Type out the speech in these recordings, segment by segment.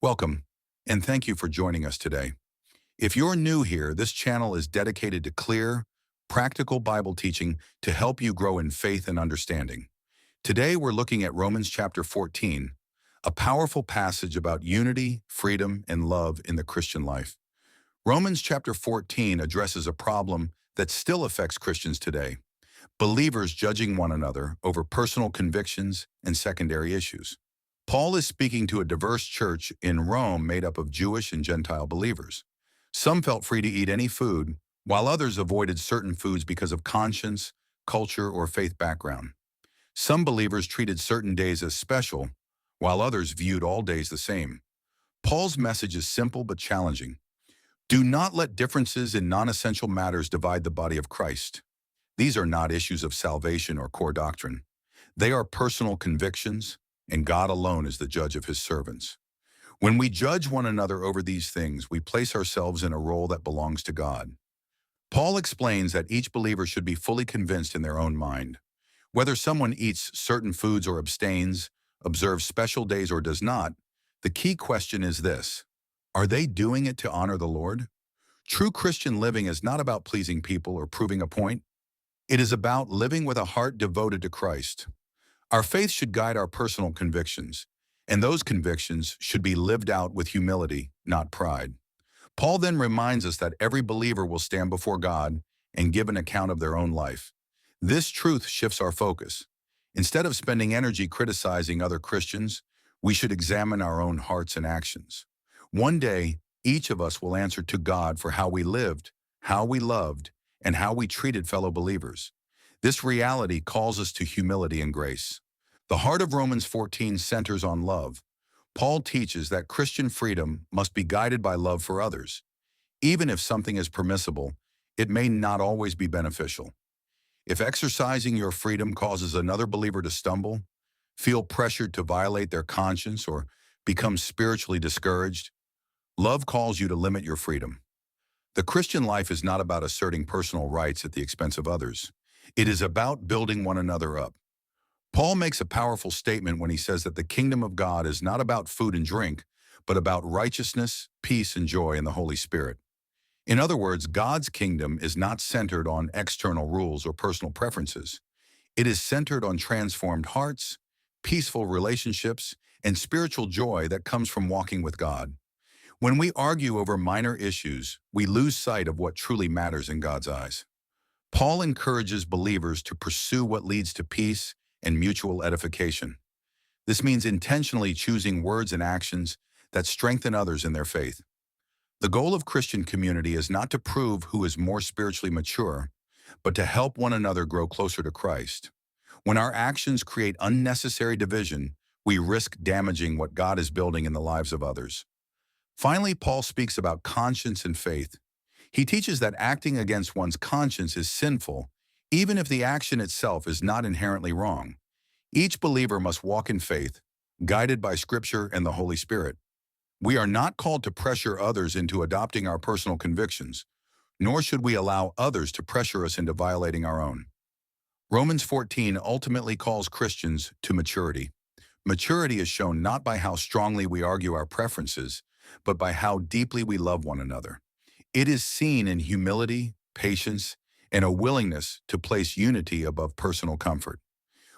Welcome, and thank you for joining us today. If you're new here, this channel is dedicated to clear, practical Bible teaching to help you grow in faith and understanding. Today, we're looking at Romans chapter 14, a powerful passage about unity, freedom, and love in the Christian life. Romans chapter 14 addresses a problem that still affects Christians today: believers judging one another over personal convictions and secondary issues. Paul is speaking to a diverse church in Rome made up of Jewish and Gentile believers. Some felt free to eat any food, while others avoided certain foods because of conscience, culture, or faith background. Some believers treated certain days as special, while others viewed all days the same. Paul's message is simple but challenging. Do not let differences in non-essential matters divide the body of Christ. These are not issues of salvation or core doctrine. They are personal convictions, and God alone is the judge of his servants. When we judge one another over these things, we place ourselves in a role that belongs to God. Paul explains that each believer should be fully convinced in their own mind. Whether someone eats certain foods or abstains, observes special days or does not, the key question is this: are they doing it to honor the Lord? True Christian living is not about pleasing people or proving a point. It is about living with a heart devoted to Christ. Our faith should guide our personal convictions, and those convictions should be lived out with humility, not pride. Paul then reminds us that every believer will stand before God and give an account of their own life. This truth shifts our focus. Instead of spending energy criticizing other Christians, we should examine our own hearts and actions. One day, each of us will answer to God for how we lived, how we loved, and how we treated fellow believers. This reality calls us to humility and grace. The heart of Romans 14 centers on love. Paul teaches that Christian freedom must be guided by love for others. Even if something is permissible, it may not always be beneficial. If exercising your freedom causes another believer to stumble, feel pressured to violate their conscience, or become spiritually discouraged, love calls you to limit your freedom. The Christian life is not about asserting personal rights at the expense of others. It is about building one another up. Paul makes a powerful statement when he says that the kingdom of God is not about food and drink, but about righteousness, peace, and joy in the Holy Spirit. In other words, God's kingdom is not centered on external rules or personal preferences. It is centered on transformed hearts, peaceful relationships, and spiritual joy that comes from walking with God. When we argue over minor issues, we lose sight of what truly matters in God's eyes. Paul encourages believers to pursue what leads to peace and mutual edification. This means intentionally choosing words and actions that strengthen others in their faith. The goal of Christian community is not to prove who is more spiritually mature, but to help one another grow closer to Christ. When our actions create unnecessary division, we risk damaging what God is building in the lives of others. Finally, Paul speaks about conscience and faith. He teaches that acting against one's conscience is sinful, even if the action itself is not inherently wrong. Each believer must walk in faith, guided by Scripture and the Holy Spirit. We are not called to pressure others into adopting our personal convictions, nor should we allow others to pressure us into violating our own. Romans 14 ultimately calls Christians to maturity. Maturity is shown not by how strongly we argue our preferences, but by how deeply we love one another. It is seen in humility, patience, and a willingness to place unity above personal comfort.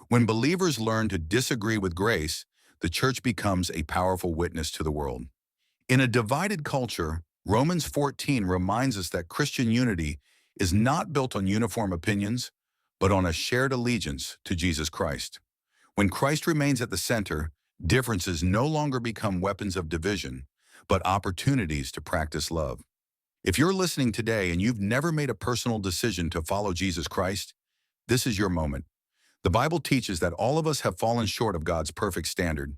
When believers learn to disagree with grace, the church becomes a powerful witness to the world. In a divided culture, Romans 14 reminds us that Christian unity is not built on uniform opinions, but on a shared allegiance to Jesus Christ. When Christ remains at the center, differences no longer become weapons of division, but opportunities to practice love. If you're listening today and you've never made a personal decision to follow Jesus Christ, this is your moment. The Bible teaches that all of us have fallen short of God's perfect standard,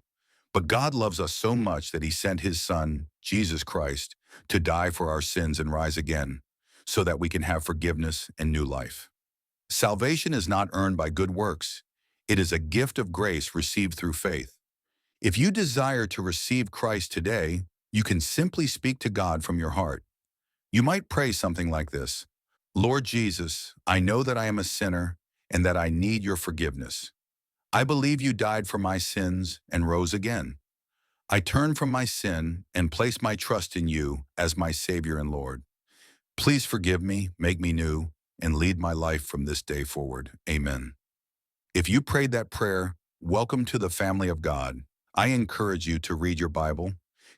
but God loves us so much that he sent his Son, Jesus Christ, to die for our sins and rise again, so that we can have forgiveness and new life. Salvation is not earned by good works. It is a gift of grace received through faith. If you desire to receive Christ today, you can simply speak to God from your heart. You might pray something like this: Lord Jesus, I know that I am a sinner and that I need your forgiveness. I believe you died for my sins and rose again. I turn from my sin and place my trust in you as my Savior and Lord. Please forgive me, make me new, and lead my life from this day forward. Amen. If you prayed that prayer, welcome to the family of God. I encourage you to read your Bible,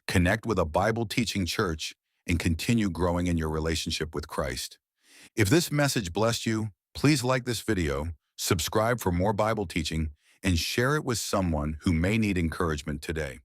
connect with a Bible teaching church, and continue growing in your relationship with Christ. If this message blessed you, please like this video, subscribe for more Bible teaching, and share it with someone who may need encouragement today.